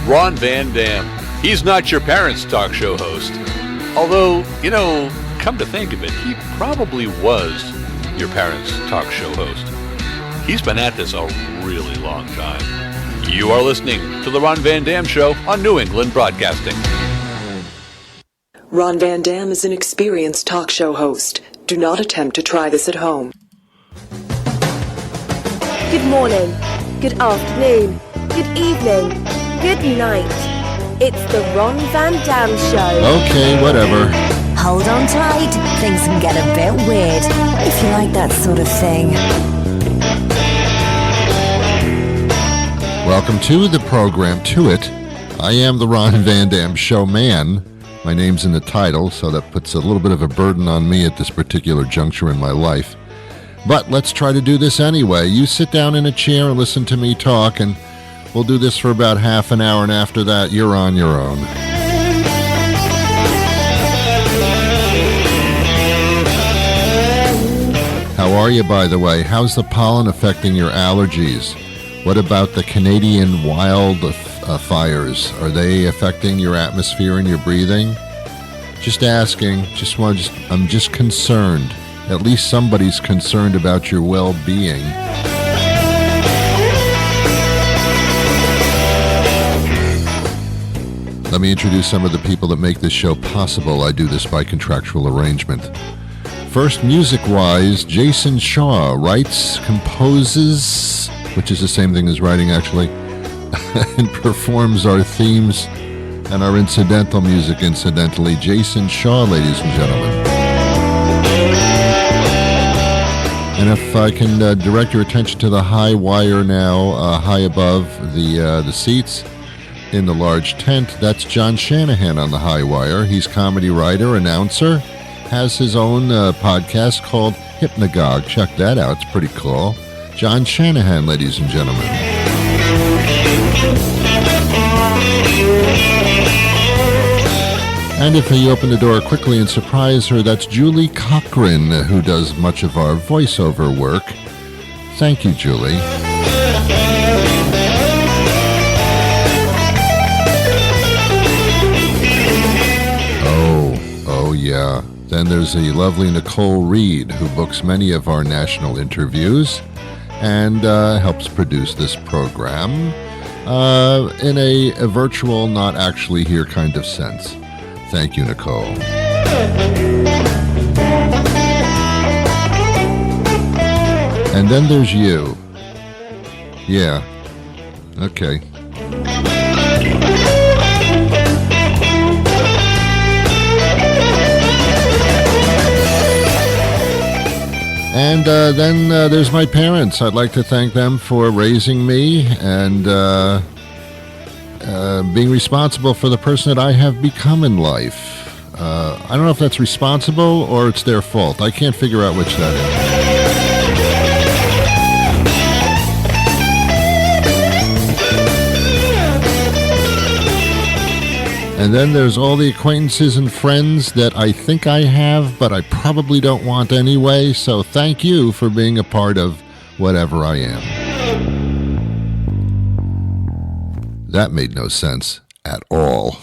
Ron Van Dam. He's not your parents' talk show host. Although, come to think of it, he probably was your parents' talk show host. He's been at this a really long time. You are listening to The Ron Van Dam Show on New England Broadcasting. Ron Van Dam is an experienced talk show host. Do not attempt to try this at home. Good morning, good afternoon, good evening, good night. It's the Ron Van Dam Show. Okay, whatever. Hold on tight, things can get a bit weird, if you like that sort of thing. Welcome to the program, To It. I am the Ron Van Dam Show man. My name's in the title, so that puts a little bit of a burden on me at this particular juncture in my life. But let's try to do this anyway. You sit down in a chair and listen to me talk, and we'll do this for about half an hour, and after that, you're on your own. How are you, by the way? How's the pollen affecting your allergies? What about the Canadian wildfires? Are they affecting your atmosphere and your breathing? Just asking. I'm just concerned. At least somebody's concerned about your well-being. Let me introduce some of the people that make this show possible. I do this by contractual arrangement. First, music-wise, Jason Shaw writes, composes, which is the same thing as writing, actually, and performs our themes and our incidental music, incidentally. Jason Shaw, ladies and gentlemen. And if I can direct your attention to the high wire now, high above the seats in the large tent, that's John Shanahan on the high wire. He's comedy writer, announcer, has his own podcast called Hypnagogue. Check that out. It's pretty cool. John Shanahan, ladies and gentlemen. And if you open the door quickly and surprise her, that's Julie Cochran, who does much of our voiceover work. Thank you, Julie. Oh yeah. Then there's the lovely Nicole Reed, who books many of our national interviews and helps produce this program in a virtual, not actually here kind of sense. Thank you, Nicole. And then there's you. Yeah. Okay. And then there's my parents. I'd like to thank them for raising me and being responsible for the person that I have become in life. I don't know if that's responsible or it's their fault. I can't figure out which that is. And then there's all the acquaintances and friends that I think I have, but I probably don't want anyway. So thank you for being a part of whatever I am. That made no sense at all.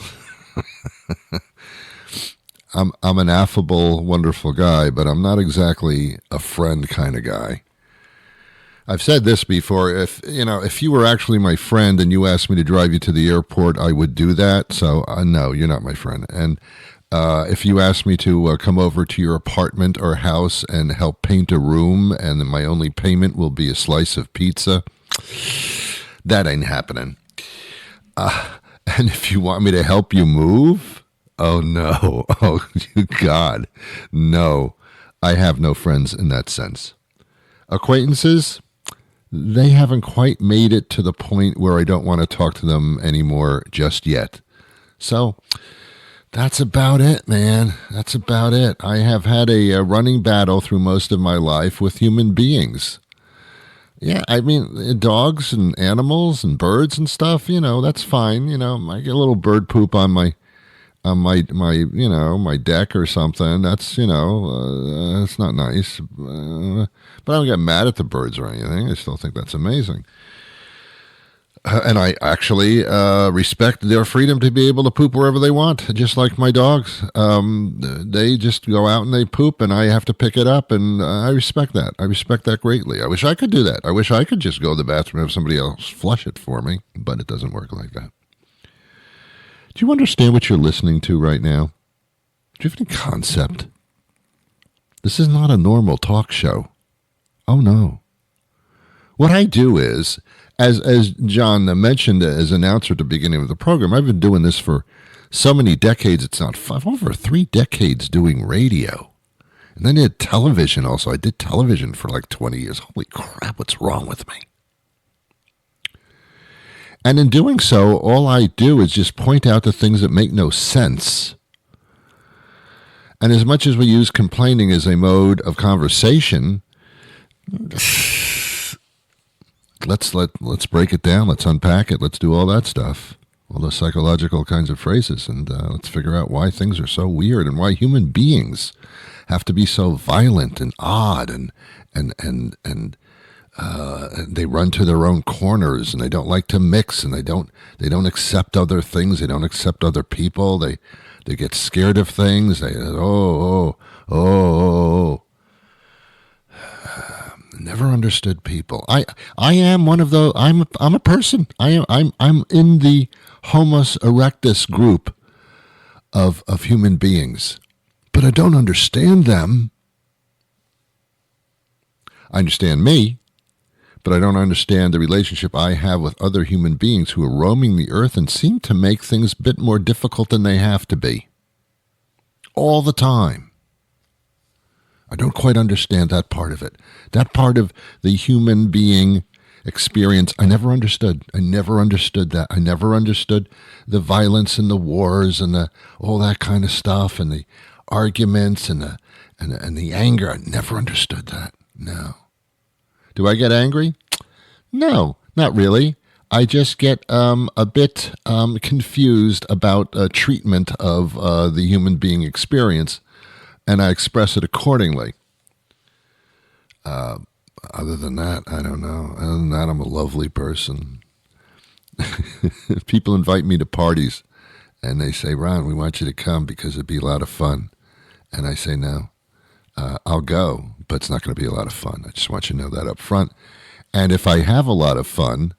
I'm an affable, wonderful guy, but I'm not exactly a friend kind of guy. I've said this before. If you were actually my friend and you asked me to drive you to the airport, I would do that. So no, you're not my friend. And if you asked me to come over to your apartment or house and help paint a room, and then my only payment will be a slice of pizza, that ain't happening. And if you want me to help you move, oh no, oh God, no, I have no friends in that sense. Acquaintances, they haven't quite made it to the point where I don't want to talk to them anymore just yet. So that's about it, man. That's about it. I have had a running battle through most of my life with human beings. Yeah, I mean, dogs and animals and birds and stuff, that's fine. I get a little bird poop on my my deck or something. That's, that's not nice. But I don't get mad at the birds or anything. I still think that's amazing. And I actually respect their freedom to be able to poop wherever they want, just like my dogs. They just go out and they poop, and I have to pick it up, and I respect that. I respect that greatly. I wish I could do that. I wish I could just go to the bathroom and have somebody else flush it for me, but it doesn't work like that. Do you understand what you're listening to right now? Do you have any concept? This is not a normal talk show. Oh, no. What I do is, as John mentioned as announcer at the beginning of the program, I've been doing this for so many decades. It's not over 3 decades doing radio. And then I did television also. I did television for like 20 years. Holy crap, what's wrong with me? And in doing so, all I do is just point out the things that make no sense. And as much as we use complaining as a mode of conversation, let's break it down. Let's unpack it. Let's do all that stuff, all the psychological kinds of phrases, and let's figure out why things are so weird and why human beings have to be so violent and odd and they run to their own corners, and they don't like to mix, and they don't accept other things. They don't accept other people. They get scared of things. They Never understood people. I am one of those. I'm a person. I'm in the Homo erectus group of human beings, but I don't understand them. I understand me, but I don't understand the relationship I have with other human beings who are roaming the earth and seem to make things a bit more difficult than they have to be. All the time. I don't quite understand that part of it. That part of the human being experience, I never understood. I never understood that. I never understood the violence and the wars and all that kind of stuff and the arguments and the anger. I never understood that. No. Do I get angry? No, not really. I just get a bit confused about treatment of the human being experience, and I express it accordingly. Other than that, I don't know. Other than that, I'm a lovely person. People invite me to parties, and they say, Ron, we want you to come because it'd be a lot of fun. And I say, no, I'll go, but it's not going to be a lot of fun. I just want you to know that up front. And if I have a lot of fun,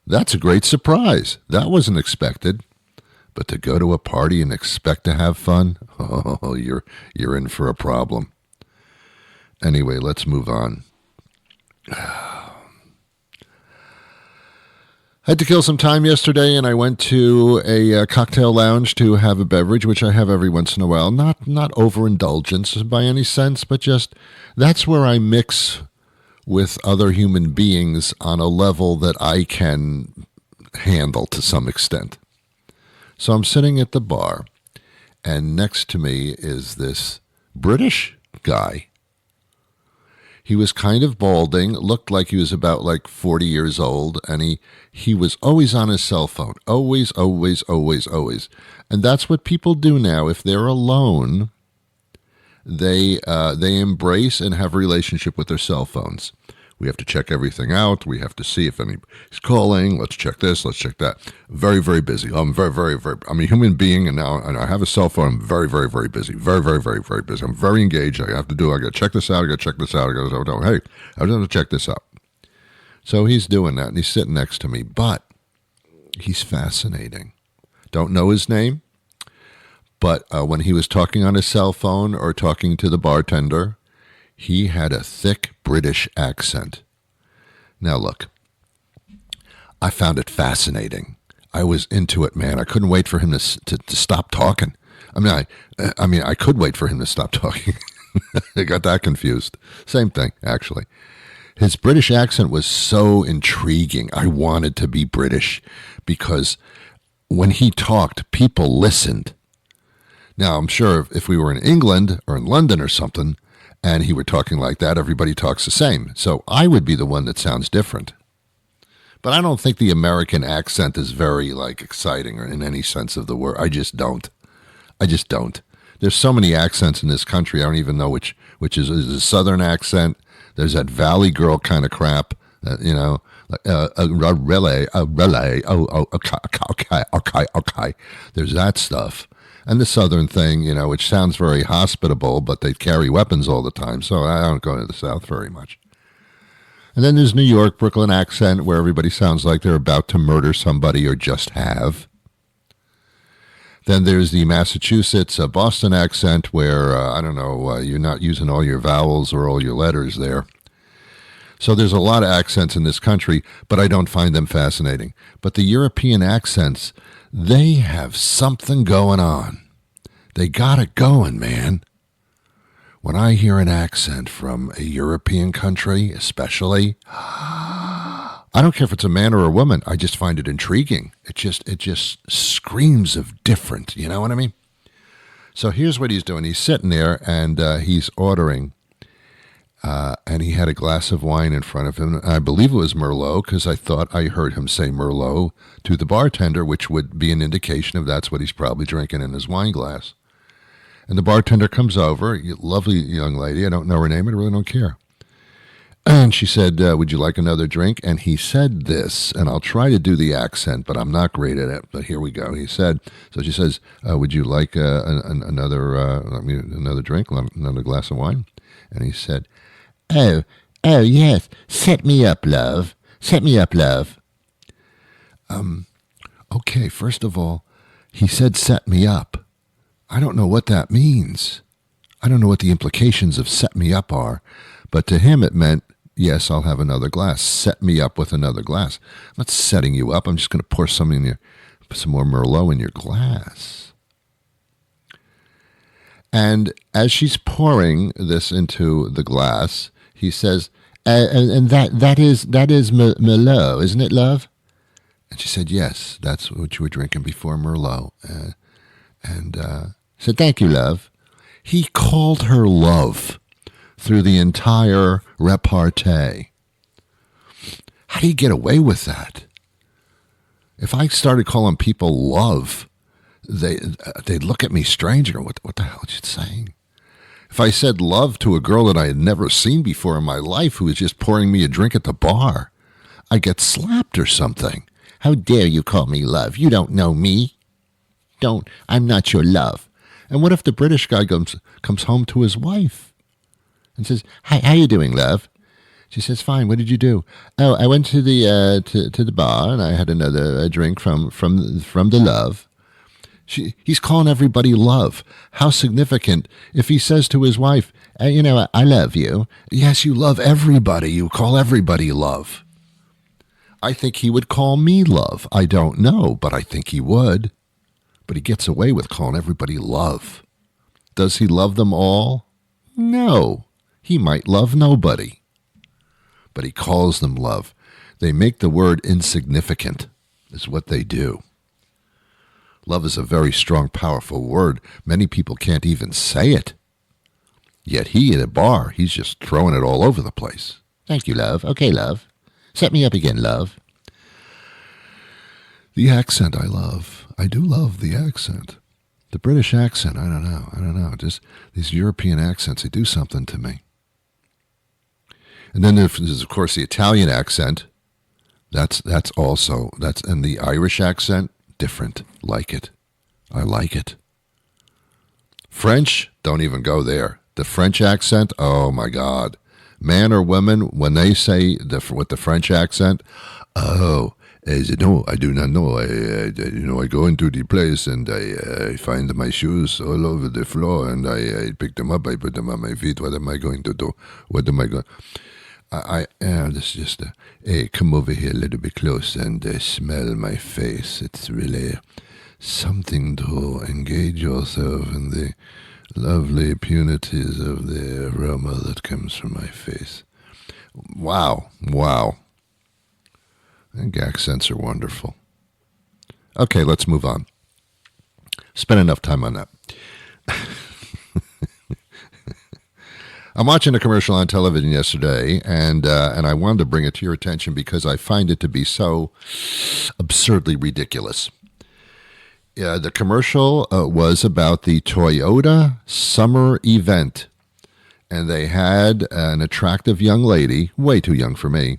that's a great surprise. That wasn't expected. But to go to a party and expect to have fun, oh, you're in for a problem. Anyway, let's move on. I had to kill some time yesterday, and I went to a cocktail lounge to have a beverage, which I have every once in a while. Not overindulgence by any sense, but just that's where I mix with other human beings on a level that I can handle to some extent. So I'm sitting at the bar, and next to me is this British guy. He was kind of balding, looked like he was about like 40 years old, and he was always on his cell phone. Always. And that's what people do now. If they're alone, they embrace and have a relationship with their cell phones. We have to check everything out. We have to see if anybody's calling. Let's check this. Let's check that. Very, very busy. I'm very, I'm a human being, and now I have a cell phone. I'm very, very, very busy. Very, very, very, very busy. I'm very engaged. I got to check this out. I got to check this out. Hey, I have to check this out. So he's doing that, and he's sitting next to me, but he's fascinating. Don't know his name, but when he was talking on his cell phone or talking to the bartender, he had a thick British accent. Now look, I found it fascinating. I was into it, man. I couldn't wait for him to stop talking. I mean, I could wait for him to stop talking. I got that confused. Same thing, actually. His British accent was so intriguing. I wanted to be British because when he talked, people listened. Now, I'm sure if we were in England or in London or something, and he were talking like that, everybody talks the same. So I would be the one that sounds different. But I don't think the American accent is very, exciting or in any sense of the word. I just don't. There's so many accents in this country, I don't even know which is a Southern accent. There's that Valley Girl kind of crap, relay. Oh, okay. There's that stuff. And the Southern thing, which sounds very hospitable, but they carry weapons all the time, so I don't go to the South very much. And then there's New York, Brooklyn accent, where everybody sounds like they're about to murder somebody or just have. Then there's the Massachusetts, Boston accent, where, you're not using all your vowels or all your letters there. So there's a lot of accents in this country, but I don't find them fascinating. But the European accents, they have something going on. They got it going, man. When I hear an accent from a European country, especially, I don't care if it's a man or a woman. I just find it intriguing. It just screams of different. You know what I mean? So here's what he's doing. He's sitting there and he's ordering. And he had a glass of wine in front of him. I believe it was Merlot because I thought I heard him say Merlot to the bartender, which would be an indication of that's what he's probably drinking in his wine glass. And the bartender comes over, lovely young lady. I don't know her name. I really don't care. And she said, would you like another drink? And he said this, and I'll try to do the accent, but I'm not great at it. But here we go. He said, so she says, would you like another drink, another glass of wine? And he said, Oh, yes. Set me up, love. Set me up, love. Okay, first of all, he said set me up. I don't know what that means. I don't know what the implications of set me up are, but to him it meant, yes, I'll have another glass. Set me up with another glass. I'm not setting you up. I'm just going to pour some more Merlot in your glass. And as she's pouring this into the glass, he says, and that is Merlot, isn't it, love? And she said, yes, that's what you were drinking before, Merlot. Said, thank you, love. He called her love through the entire repartee. How do you get away with that? If I started calling people love, they'd look at me strange and go, what the hell are you saying? If I said love to a girl that I had never seen before in my life who was just pouring me a drink at the bar, I'd get slapped or something. How dare you call me love? You don't know me. I'm not your love. And what if the British guy comes home to his wife and says, "Hi, how you doing, love?" She says, "Fine. What did you do?" "Oh, I went to the to the bar and I had another drink from the love." He's calling everybody love. How significant if he says to his wife, "I love you." Yes, you love everybody. You call everybody love. I think he would call me love. I don't know, but I think he would. But he gets away with calling everybody love. Does he love them all? No. He might love nobody. But he calls them love. They make the word insignificant, is what they do. Love is a very strong, powerful word. Many people can't even say it. Yet he at a bar, he's just throwing it all over the place. Thank you, love. Okay, love. Set me up again, love. The accent I love. I do love the accent. The British accent, I don't know. Just these European accents, they do something to me. And then there's, of course, the Italian accent. And the Irish accent, different. Like it. I like it. French, don't even go there. The French accent, oh my God. Man or woman, when they say with the French accent, oh, no, I do not know. I go into the place and I find my shoes all over the floor and I pick them up. I put them on my feet. What am I going to do? What am I going? This is just come over here a little bit close and smell my face. It's really something to engage yourself in the lovely punities of the aroma that comes from my face. Wow. I think accents are wonderful. Okay, let's move on. Spent enough time on that. I'm watching a commercial on television yesterday, and I wanted to bring it to your attention because I find it to be so absurdly ridiculous. The commercial was about the Toyota summer event, and they had an attractive young lady, way too young for me,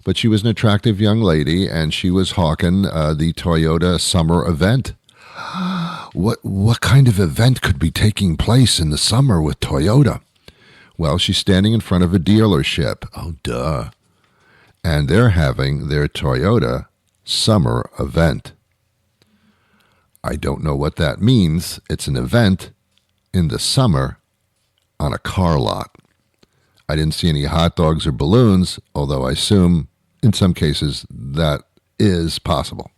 but she was an attractive young lady, and she was hawking the Toyota summer event. What kind of event could be taking place in the summer with Toyota? Well, she's standing in front of a dealership. Oh, duh. And they're having their Toyota summer event. I don't know what that means. It's an event in the summer on a car lot. I didn't see any hot dogs or balloons, although I assume in some cases that is possible.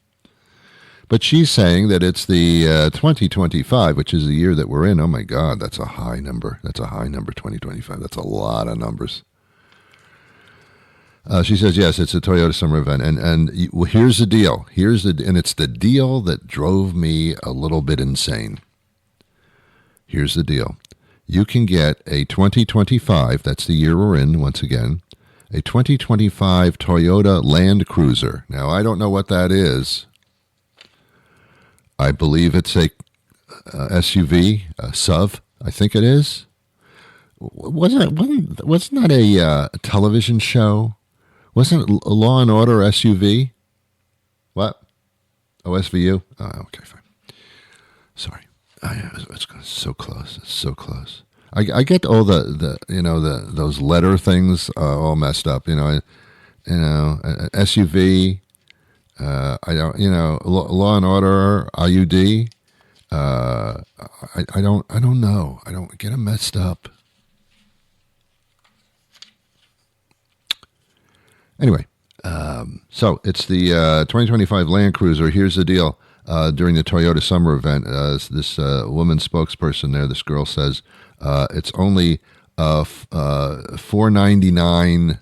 But she's saying that it's the 2025, which is the year that we're in. Oh, my God, that's a high number. That's a high number, 2025. That's a lot of numbers. She says, yes, it's a Toyota summer event. And here's the deal. And it's the deal that drove me a little bit insane. Here's the deal. You can get a 2025, that's the year we're in, once again, a 2025 Toyota Land Cruiser. Now, I don't know what that is. I believe it's a SUV, a SUV, I think it is. Wasn't that a television show? Wasn't it Law and Order SUV? What? OSVU? Oh, okay, fine. Sorry. It's so close. It's so close. I get all those letter things all messed up. SUV. I don't. Law and Order. IUD. I don't know. I don't get them messed up. Anyway, so it's the 2025 Land Cruiser. Here's the deal. During the Toyota summer event, this woman spokesperson there, this girl says, it's only $499.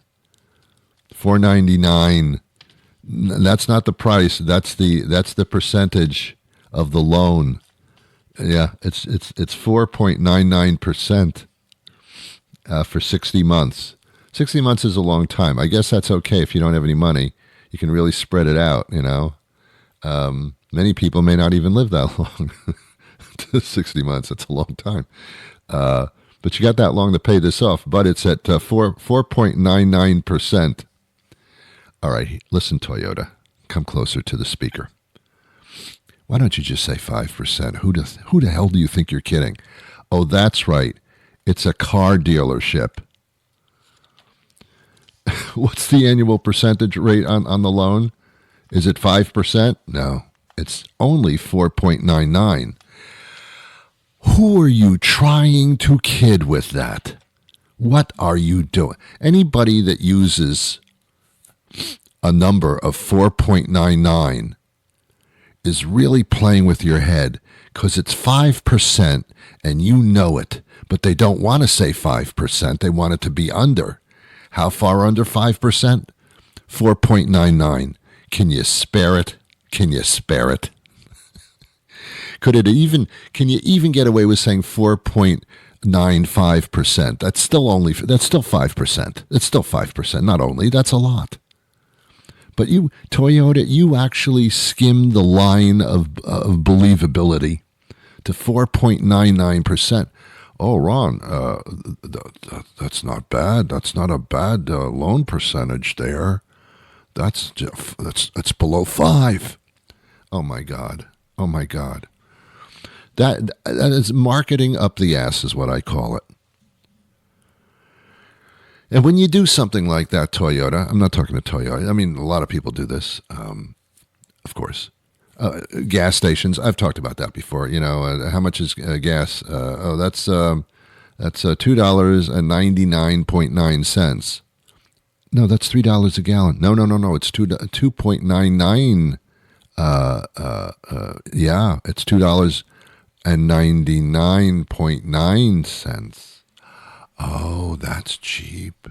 $499. That's not the price. That's the percentage of the loan. Yeah, it's 4.99% for 60 months. 60 months is a long time. I guess that's okay if you don't have any money. You can really spread it out, Many people may not even live that long. 60 months, that's a long time. But you got that long to pay this off. But it's at 4.99%. All right, listen, Toyota. Come closer to the speaker. Why don't you just say 5%? Who the hell do you think you're kidding? Oh, that's right. It's a car dealership. What's the annual percentage rate on the loan? Is it 5%? No, it's only 4.99. Who are you trying to kid with that? What are you doing? Anybody that uses a number of 4.99 is really playing with your head, because it's 5% and you know it, but they don't want to say 5%. They want it to be under. How far under 5%? 4.99. Can you spare it? Can you spare it? Can you even get away with saying 4.95%? That's still 5%. It's still 5%. Not only, that's a lot. But you, Toyota, you actually skimmed the line of believability to 4.99%. Oh, Ron, that's not bad. That's not a bad loan percentage there. That's below 5. Oh my God. Oh my God. That is marketing up the ass, is what I call it. And when you do something like that, Toyota, I'm not talking to Toyota. I mean, a lot of people do this, of course. Gas stations, I've talked about that before. How much is gas? That's $2.99.9. No, that's $3 a gallon. No, it's 2.99. Yeah, it's $2.99.9. Oh, that's cheap.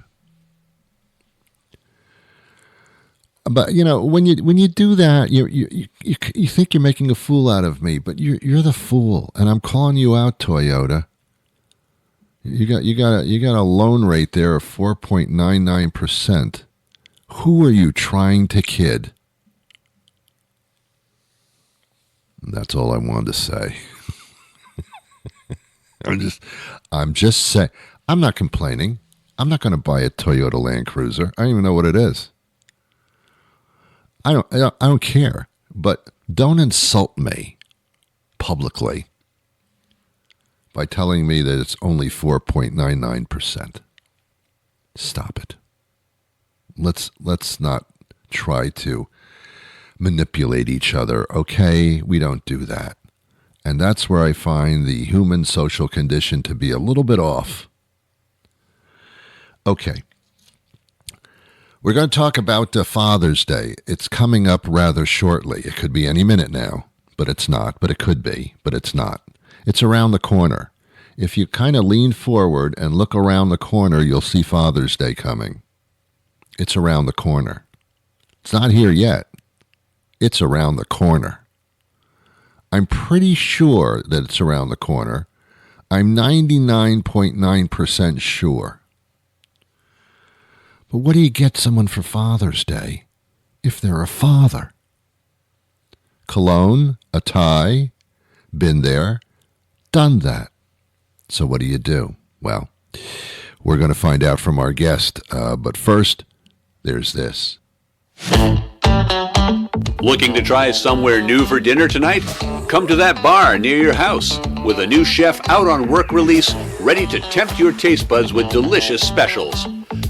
But when you do that, you think you're making a fool out of me, but you're the fool, and I'm calling you out, Toyota. You got a loan rate there of 4.99%. Who are you trying to kid? That's all I wanted to say. I'm just saying. I'm not complaining. I'm not going to buy a Toyota Land Cruiser. I don't even know what it is. I don't care, but don't insult me publicly by telling me that it's only 4.99%. Stop it. Let's not try to manipulate each other. Okay, we don't do that. And that's where I find the human social condition to be a little bit off. Okay. We're going to talk about Father's Day. It's coming up rather shortly. It could be any minute now, but it's not. But it could be, but it's not. It's around the corner. If you kind of lean forward and look around the corner, you'll see Father's Day coming. It's around the corner. It's not here yet. It's around the corner. I'm pretty sure that it's around the corner. I'm 99.9% sure. But what do you get someone for Father's Day if they're a father? Cologne, a tie, been there, done that. So what do you do? Well, we're going to find out from our guest. But first, there's this. Looking to try somewhere new for dinner tonight? Come to that bar near your house with a new chef out on work release, ready to tempt your taste buds with delicious specials.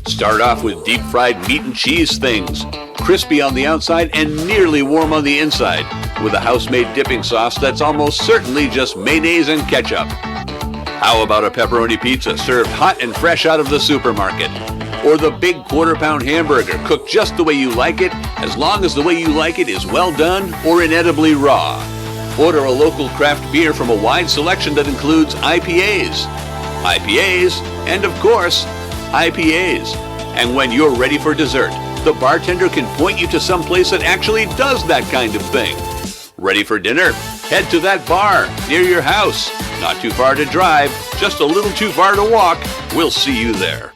Start off with deep-fried meat and cheese things, crispy on the outside and nearly warm on the inside, with a house-made dipping sauce that's almost certainly just mayonnaise and ketchup. How about a pepperoni pizza served hot and fresh out of the supermarket? Or the big quarter-pound hamburger cooked just the way you like it, as long as the way you like it is well done or inedibly raw. Order a local craft beer from a wide selection that includes IPAs, and of course, IPAs. And when you're ready for dessert, the bartender can point you to some place that actually does that kind of thing. Ready for dinner? Head to that bar near your house. Not too far to drive, just a little too far to walk. We'll see you there.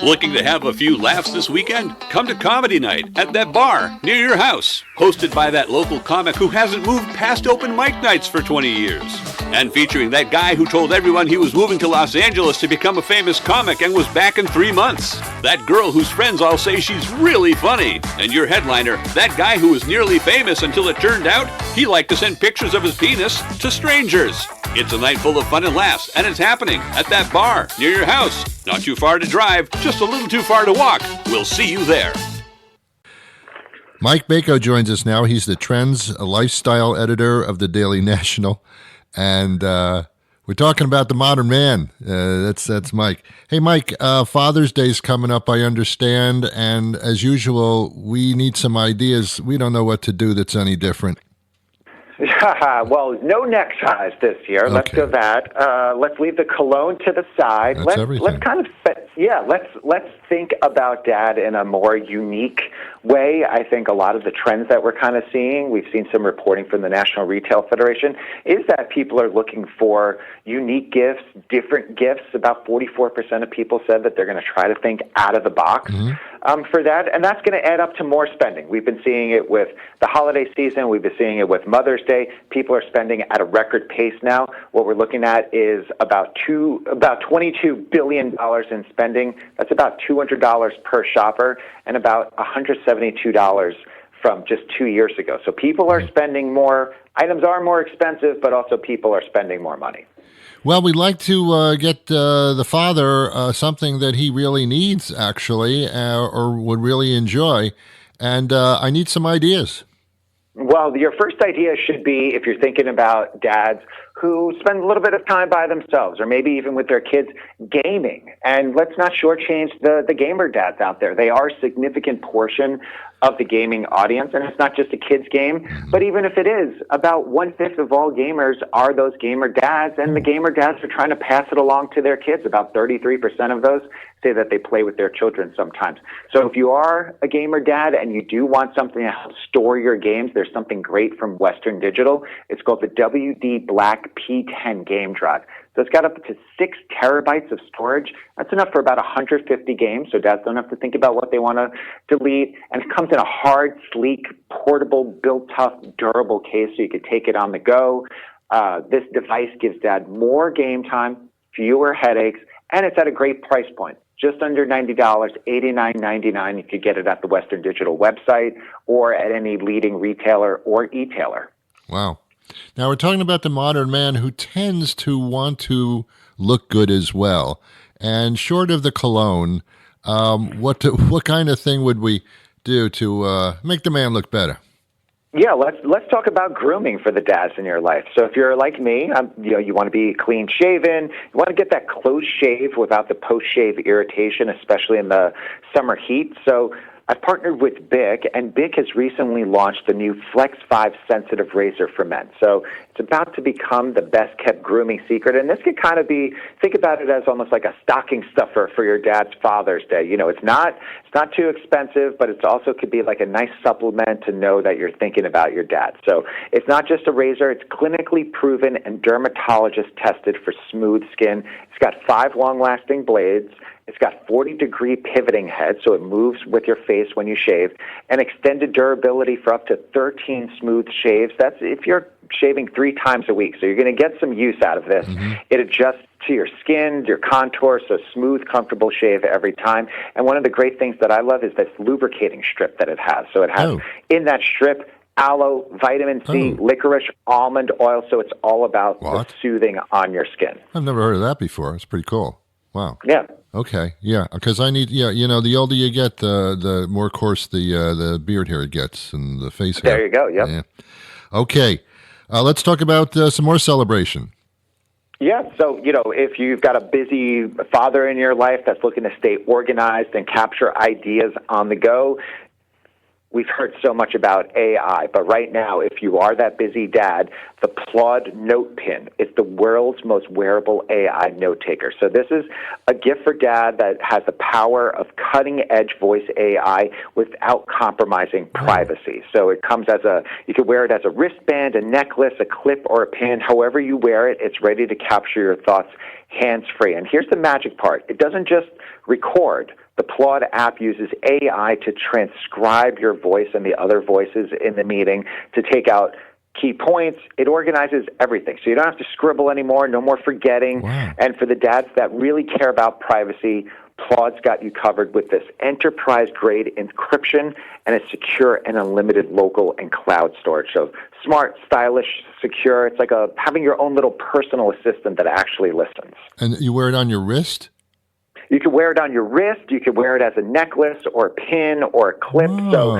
Looking to have a few laughs this weekend? Come to Comedy Night at that bar near your house. Hosted by that local comic who hasn't moved past open mic nights for 20 years. And featuring that guy who told everyone he was moving to Los Angeles to become a famous comic and was back in 3 months. That girl whose friends all say she's really funny. And your headliner, that guy who was nearly famous until it turned out he liked to send pictures of his penis to strangers. It's a night full of fun and laughs, and it's happening at that bar near your house. Not too far to drive, just a little too far to walk. We'll see you there. Mike Bako joins us now. He's the trends lifestyle editor of the Daily National, and we're talking about the modern man. That's Mike. Hey, Mike, Father's Day's coming up, I understand, and as usual, we need some ideas. We don't know what to do that's any different. Well, no neckties this year. Okay. Let's go that. Let's leave the cologne to the side. That's everything. Let's kind of let's think about Dad in a more unique way. I think a lot of the trends that we're kind of seeing, we've seen some reporting from the National Retail Federation, is that people are looking for unique gifts, different gifts. About 44% of people said that they're going to try to think out of the box for that, and that's going to add up to more spending. We've been seeing it with the holiday season. We've been seeing it with Mother's Day. People are spending at a record pace now. What we're looking at is about $22 billion in spending. That's about $200 per shopper and about $172 from just 2 years ago. So people are spending more. Items are more expensive, but also people are spending more money. Well, we'd like to get the father something that he really needs, actually, or would really enjoy. And I need some ideas. Well, your first idea should be, if you're thinking about dads who spend a little bit of time by themselves, or maybe even with their kids, gaming. And let's not shortchange the gamer dads out there. They are a significant portion of the gaming audience, and it's not just a kids game, but even if it is, about 1/5 of all gamers are those gamer dads, and the gamer dads are trying to pass it along to their kids. About 33% of those say that they play with their children sometimes. So if you are a gamer dad and you do want something to help store your games, there's something great from Western Digital. It's called the WD Black P10 game drive. So it's got up to 6 terabytes of storage. That's enough for about 150 games, so dads don't have to think about what they want to delete. And it comes in a hard, sleek, portable, built tough, durable case, so you could take it on the go. This device gives dad more game time, fewer headaches, and it's at a great price point. just under $90, $89.99. You could get it at the Western Digital website or at any leading retailer or e-tailer. Wow. Now we're talking about the modern man who tends to want to look good as well. And short of the cologne, what kind of thing would we do to make the man look better? Yeah, let's talk about grooming for the dads in your life. So if you're like me, you want to be clean shaven, you want to get that close shave without the post shave irritation, especially in the summer heat. So I've partnered with Bic, and Bic has recently launched the new Flex 5 sensitive razor for men. So it's about to become the best-kept grooming secret, and this could kind of be, think about it as almost like a stocking stuffer for your dad's Father's Day. You know, it's not too expensive, but it also could be like a nice supplement to know that you're thinking about your dad. So it's not just a razor, it's clinically proven and dermatologist tested for smooth skin. It's got 5 long-lasting blades. It's got 40-degree pivoting head, so it moves with your face when you shave, and extended durability for up to 13 smooth shaves. That's if you're shaving 3 times a week, so you're going to get some use out of this. Mm-hmm. It adjusts to your skin, your contour, so smooth, comfortable shave every time. And one of the great things that I love is this lubricating strip that it has. So it has in that strip aloe, vitamin C, licorice, almond oil, so it's all about the soothing on your skin. I've never heard of that before. It's pretty cool. Wow. Yeah. Okay. Yeah. Because I need. Yeah. You know, the older you get, the more coarse the beard hair gets and the face hair. There you go. Yep. Yeah. Okay. Let's talk about some more celebration. Yeah. So, you know, if you've got a busy father in your life that's looking to stay organized and capture ideas on the go, we've heard so much about AI, but right now, if you are that busy dad, the Plod Note Pin is the world's most wearable AI note taker. So this is a gift for dad that has the power of cutting-edge voice AI without compromising privacy. So it comes you can wear it as a wristband, a necklace, a clip, or a pin. However you wear it, it's ready to capture your thoughts hands-free. And here's the magic part. It doesn't just record. The Plod app uses AI to transcribe your voice and the other voices in the meeting to take out key points. It organizes everything. So you don't have to scribble anymore, no more forgetting. Wow. And for the dads that really care about privacy, Plod's got you covered with this enterprise-grade encryption and a secure and unlimited local and cloud storage. So smart, stylish, secure. It's like having your own little personal assistant that actually listens. And you wear it on your wrist? You can wear it on your wrist. You can wear it as a necklace or a pin or a clip. Oh. So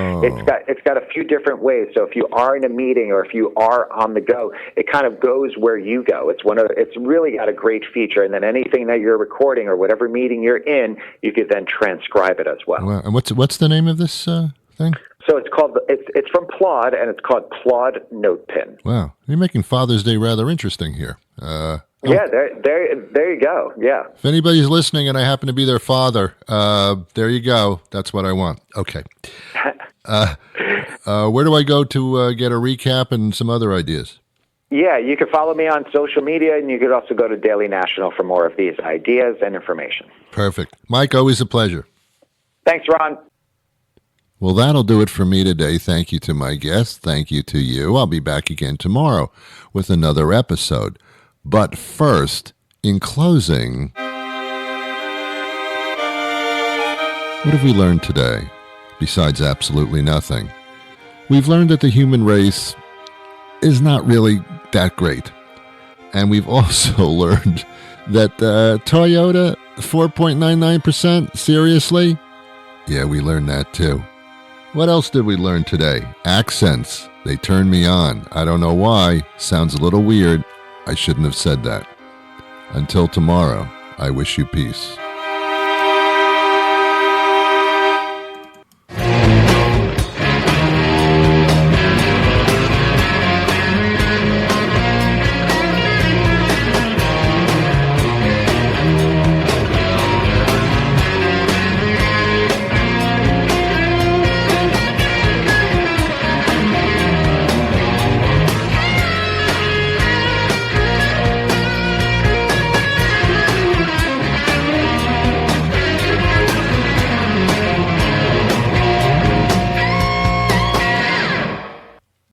it's got a few different ways. So if you are in a meeting or if you are on the go, it kind of goes where you go. It's really got a great feature. And then anything that you're recording or whatever meeting you're in, you could then transcribe it as well. Wow. And what's the name of this thing? So it's from Plod, and it's called Plod Note Pin. Wow, you're making Father's Day rather interesting here. Yeah, there you go. Yeah. If anybody's listening and I happen to be their father, there you go. That's what I want. Okay. Where do I go to get a recap and some other ideas? Yeah, you can follow me on social media, and you could also go to Daily National for more of these ideas and information. Perfect. Mike, always a pleasure. Thanks, Ron. Well, that'll do it for me today. Thank you to my guests. Thank you to you. I'll be back again tomorrow with another episode. But first, in closing, what have we learned today, besides absolutely nothing? We've learned that the human race is not really that great. And we've also learned that Toyota, 4.99%, seriously? Yeah, we learned that too. What else did we learn today? Accents. They turn me on. I don't know why. Sounds a little weird. I shouldn't have said that. Until tomorrow, I wish you peace.